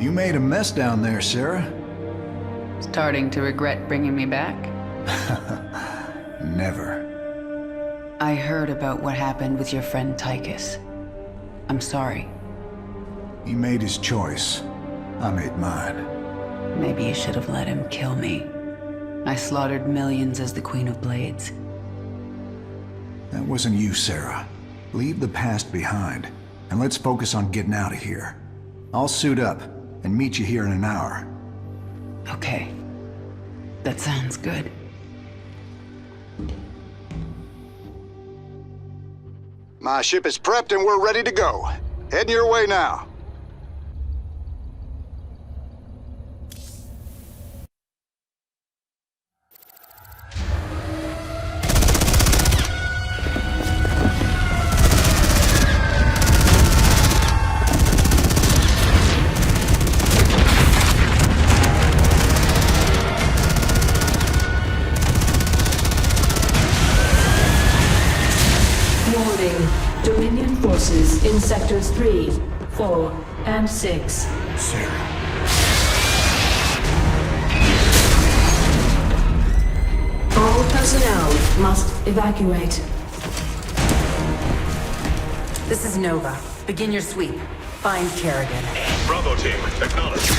You made a mess down there, Sarah. Starting to regret bringing me back? Never. I heard about what happened with your friend Tychus. I'm sorry. He made his choice. I made mine. Maybe you should have let him kill me. I slaughtered millions as the Queen of Blades. That wasn't you, Sarah. Leave the past behind, and let's focus on getting out of here. I'll suit up and meet you here in an hour. Okay. That sounds good. My ship is prepped and we're ready to go. Heading your way now. Dominion forces in sectors 3, 4, and 6. Sarah. All personnel must evacuate. This is Nova. Begin your sweep. Find Kerrigan. Bravo team, acknowledge.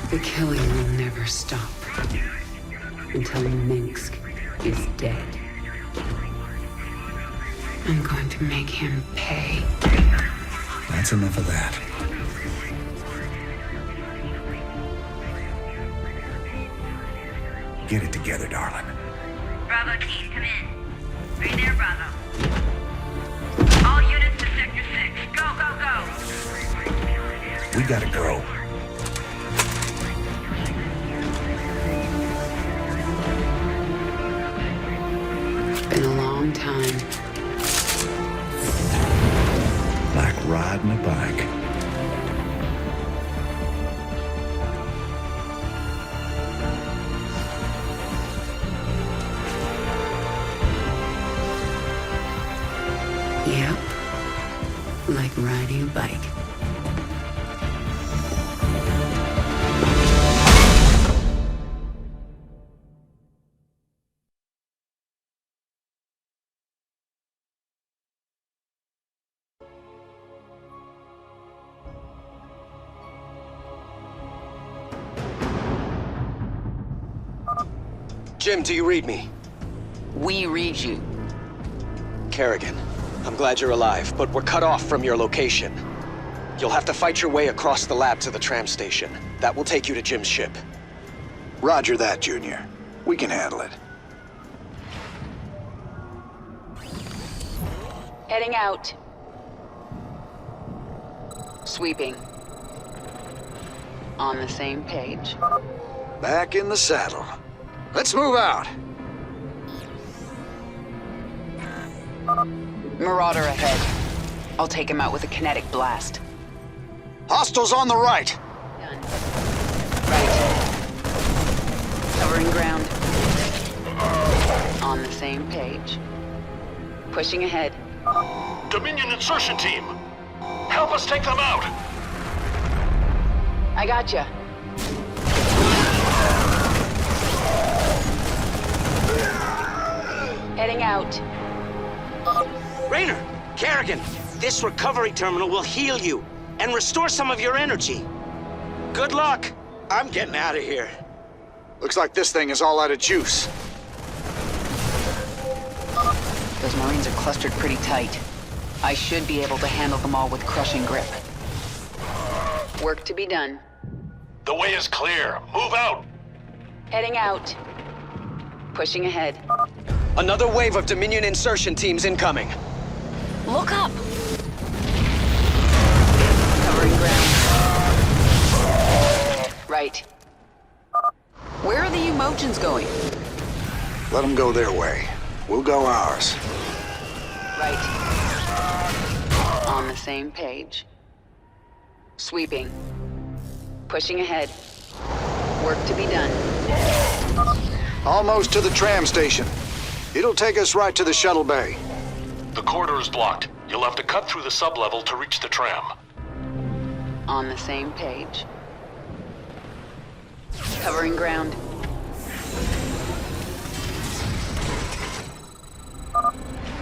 The killing will never stop until Minsk is dead. I'm going to make him pay. That's enough of that. Get it together, darling. Bravo team, come in. Right there, Bravo. All units to Sector 6. Go, go, go! We gotta go. Been a long time. Like riding a bike. Yep. Like riding a bike. Jim, do you read me? We read you. Kerrigan, I'm glad you're alive, but we're cut off from your location. You'll have to fight your way across the lab to the tram station. That will take you to Jim's ship. Roger that, Junior. We can handle it. Heading out. Sweeping. On the same page. Back in the saddle. Let's move out. Marauder ahead. I'll take him out with a kinetic blast. Hostiles on the right. Done. Right. Covering ground. On the same page. Pushing ahead. Dominion insertion team! Help us take them out! I gotcha. Heading out. Raynor! Kerrigan! This recovery terminal will heal you and restore some of your energy. Good luck! I'm getting out of here. Looks like this thing is all out of juice. Those Marines are clustered pretty tight. I should be able to handle them all with crushing grip. Work to be done. The way is clear. Move out. Heading out. Pushing ahead. Another wave of Dominion insertion teams incoming. Look up! Covering ground. Right. Where are the Emojins going? Let them go their way. We'll go ours. Right. On the same page. Sweeping. Pushing ahead. Work to be done. Almost to the tram station. It'll take us right to the shuttle bay. The corridor is blocked. You'll have to cut through the sublevel to reach the tram. On the same page. Covering ground.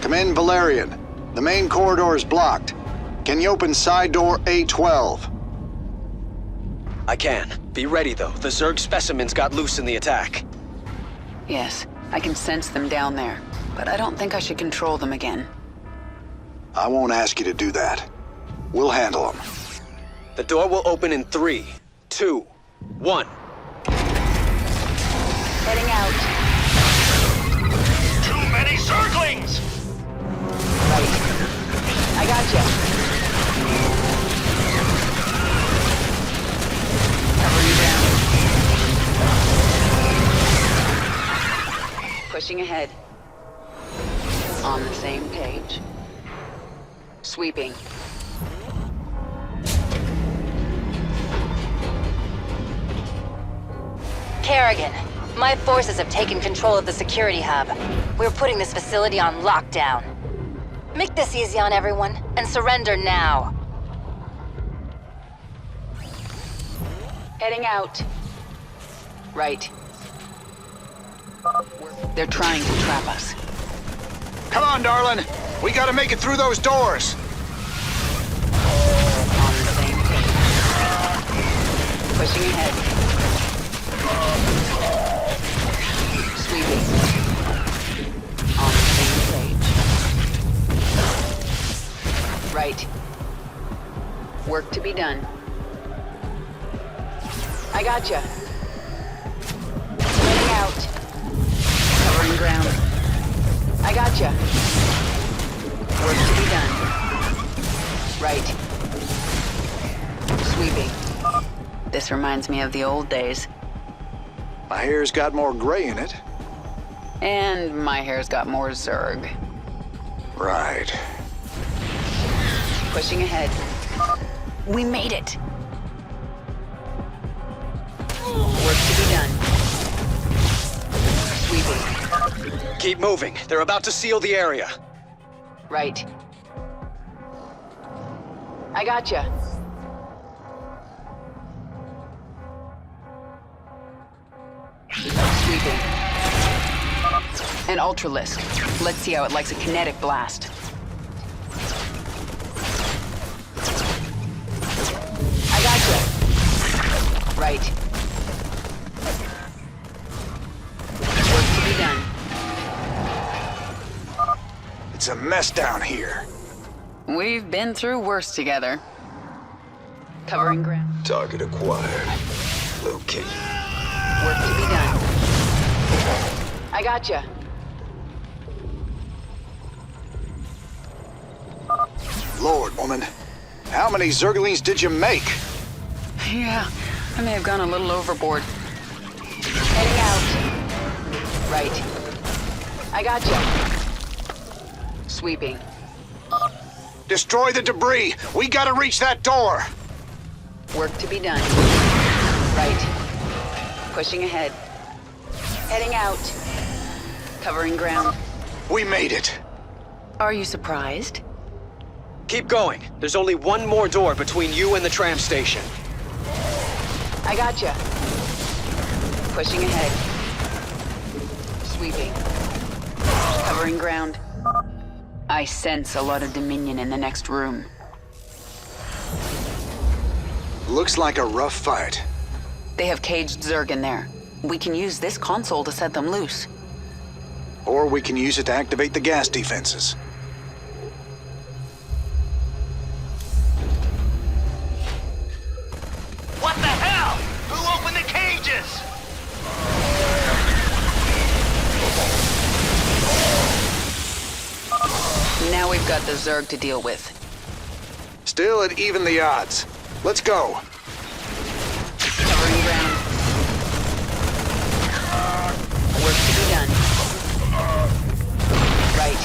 Come in, Valerian. The main corridor is blocked. Can you open side door A12? I can. Be ready, though. The Zerg specimens got loose in the attack. Yes, I can sense them down there, but I don't think I should control them again. I won't ask you to do that. We'll handle them. The door will open in 3, 2, 1. Heading out. Too many Zerglings! Right. I gotcha. Covering ground. Pushing ahead. On the same page. Sweeping. Kerrigan, my forces have taken control of the security hub. We're putting this facility on lockdown. Make this easy on everyone, and surrender now. Heading out. Right. They're trying to trap us. Come on, darling. We gotta make it through those doors. On the same page. Pushing ahead. Sweeping. On the same page. Right. Work to be done. I gotcha. Heading out. Covering ground. I gotcha. Work to be done. Right. Sweeping. This reminds me of the old days. My hair's got more gray in it. And my hair's got more Zerg. Right. Pushing ahead. We made it. Work to be done. Sweeping. Keep moving. They're about to seal the area. Right. I gotcha. Sweeping. An Ultralisk. Let's see how it likes a kinetic blast. I gotcha. Right. Work to be done. It's a mess down here. We've been through worse together. Covering ground. Target acquired. Locate. Work to be done. I gotcha. Lord, woman. How many Zerglings did you make? Yeah, I may have gone a little overboard. Heading out. Right. I gotcha. Sweeping. Destroy the debris. We gotta reach that door. Work to be done. Right. Pushing ahead. Heading out. Covering ground. We made it. Are you surprised? Keep going. There's only one more door between you and the tram station. I gotcha. Pushing ahead. Sweeping. Covering ground. I sense a lot of Dominion in the next room. Looks like a rough fight. They have caged Zerg in there. We can use this console to set them loose. Or we can use it to activate the gas defenses. got the Zerg to deal with. Still at even the odds. Let's go. Covering ground. Work to be done. Right.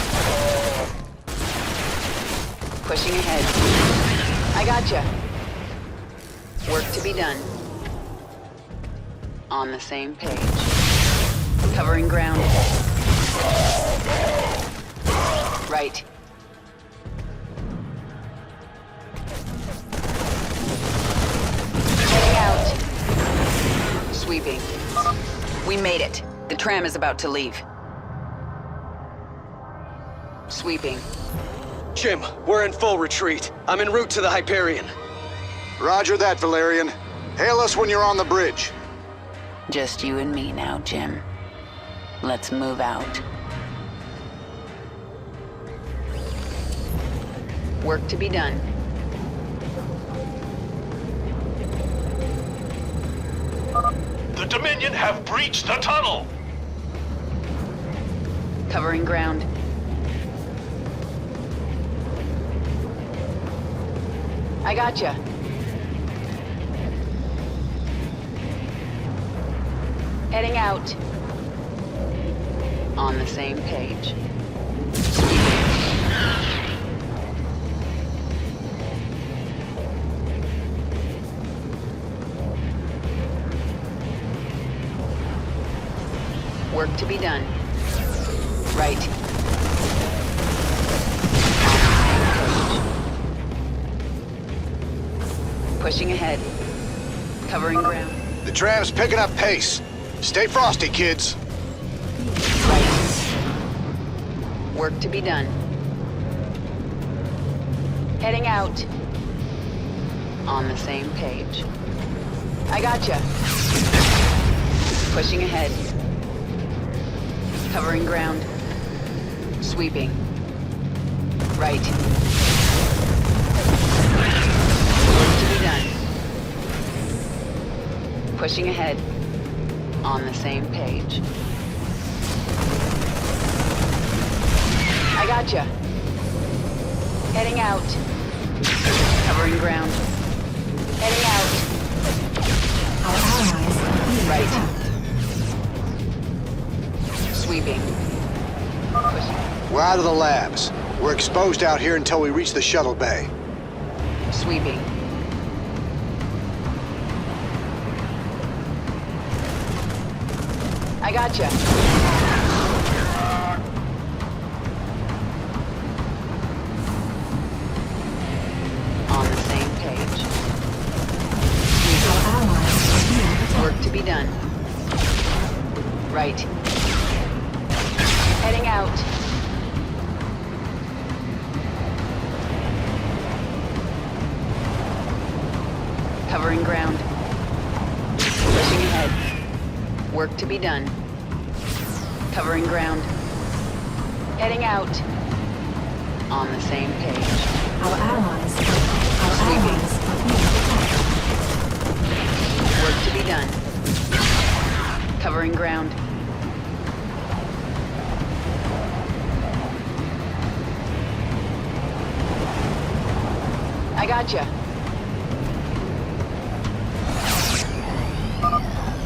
Pushing ahead. I gotcha. Work to be done. On the same page. Covering ground. Right. Heading out. Sweeping. We made it. The tram is about to leave. Sweeping. Jim, we're in full retreat. I'm en route to the Hyperion. Roger that, Valerian. Hail us when you're on the bridge. Just you and me now, Jim. Let's move out. Work to be done. The Dominion have breached the tunnel! Covering ground. I gotcha. Heading out. On the same page. Work to be done. Right. Pushing ahead. Covering ground. The tram's picking up pace. Stay frosty, kids. Right. Work to be done. Heading out. On the same page. I gotcha. Pushing ahead. Covering ground. Sweeping. Right. Work to be done. Pushing ahead. On the same page. I gotcha. Heading out. Covering ground. Heading out. Our allies are being Right. attacked. Sweeping. Pushing. We're out of the labs. We're exposed out here until we reach the shuttle bay. Sweeping. I gotcha. On the same page. Our allies are being attacked. Work to be done. Right. Heading out. Covering ground. Pushing ahead. Work to be done. Covering ground. Heading out. On the same page. Our allies are being attacked. Work to be done. Covering ground. I gotcha.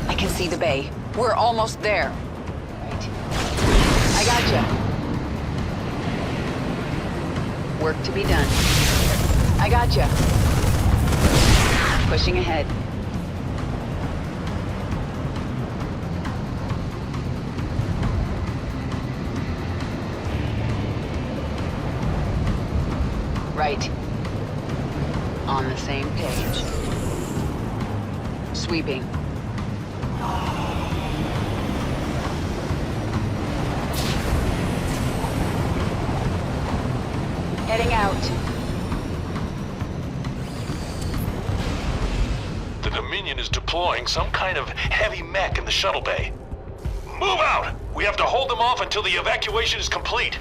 I can see the bay. We're almost there. Right. I gotcha. Work to be done. I gotcha. Pushing ahead. Right. On the same page. Sweeping. Heading out. The Dominion is deploying some kind of heavy mech in the shuttle bay. Move out! We have to hold them off until the evacuation is complete.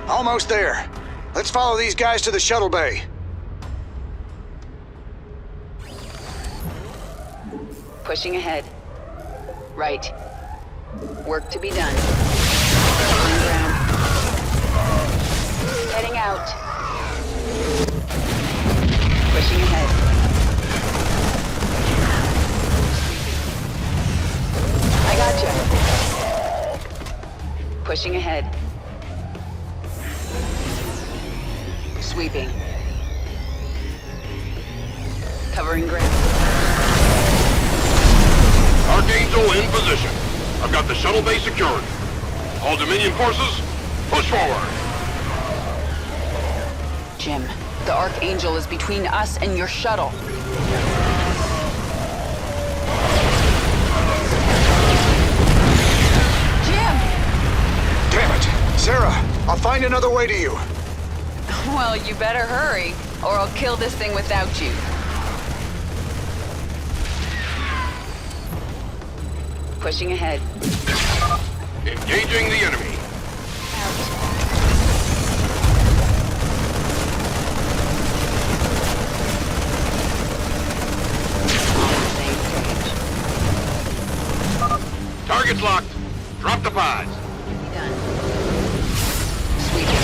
Almost there. Let's follow these guys to the shuttle bay. Pushing ahead. Right. Work to be done. On ground. Heading out. out. Pushing ahead. I gotcha. Pushing ahead. Sweeping. Covering ground. Archangel in position. I've got the shuttle bay secured. All Dominion forces, push forward. Jim, the Archangel is between us and your shuttle. Jim! Damn it! Sarah, I'll find another way to you. Well, you better hurry, or I'll kill this thing without you. Pushing ahead. Engaging the enemy. Target's locked. Drop the pods. Done. Sweeping.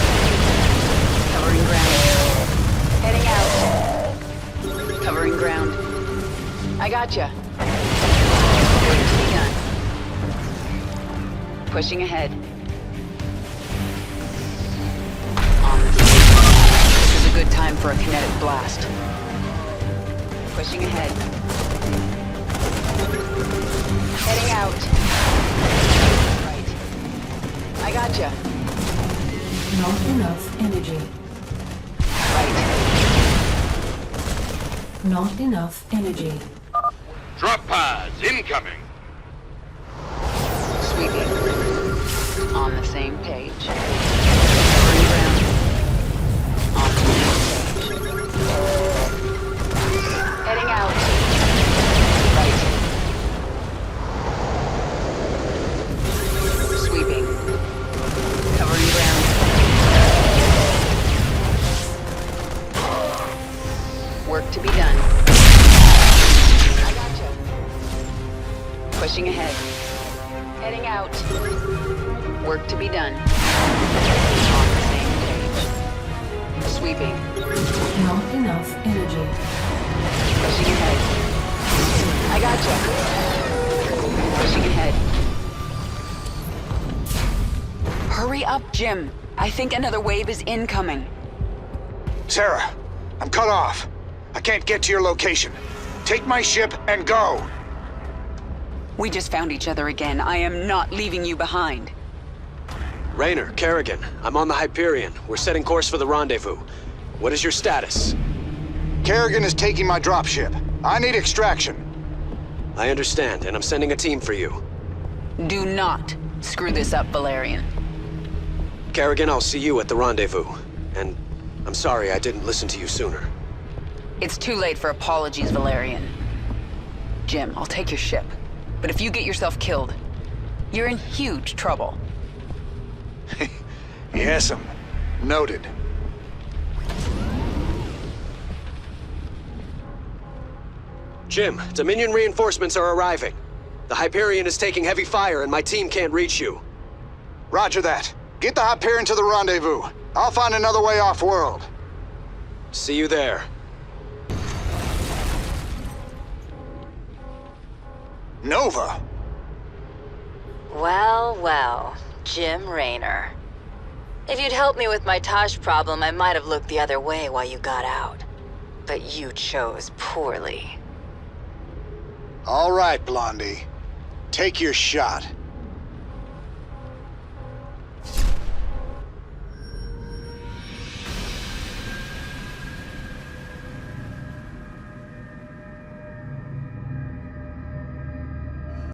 Covering ground. Heading out. Covering ground. I gotcha. Work to be done. Pushing ahead. On the stage. This is a good time for a kinetic blast. Pushing ahead. Heading out. Right. I gotcha. Not enough energy. Right. Not enough energy. Drop pods incoming. Sweeping. On the same page. Covering ground. On the same page. Heading out. Right. Sweeping. Covering ground. Work to be done. I gotcha. Pushing ahead. Heading out. Work to be done. On the same page. Sweeping. Not enough energy. Pushing ahead. I gotcha. Pushing ahead. Hurry up, Jim. I think another wave is incoming. Sarah, I'm cut off. I can't get to your location. Take my ship and go. We just found each other again. I am not leaving you behind. Raynor, Kerrigan, I'm on the Hyperion. We're setting course for the rendezvous. What is your status? Kerrigan is taking my dropship. I need extraction. I understand, and I'm sending a team for you. Do not screw this up, Valerian. Kerrigan, I'll see you at the rendezvous. And I'm sorry I didn't listen to you sooner. It's too late for apologies, Valerian. Jim, I'll take your ship. But if you get yourself killed, you're in huge trouble. Yes'm. Noted. Jim, Dominion reinforcements are arriving. The Hyperion is taking heavy fire and my team can't reach you. Roger that. Get the Hyperion to the rendezvous. I'll find another way off-world. See you there. Nova? Well, well, Jim Raynor. If you'd helped me with my Tosh problem, I might have looked the other way while you got out. But you chose poorly. All right, Blondie. Take your shot.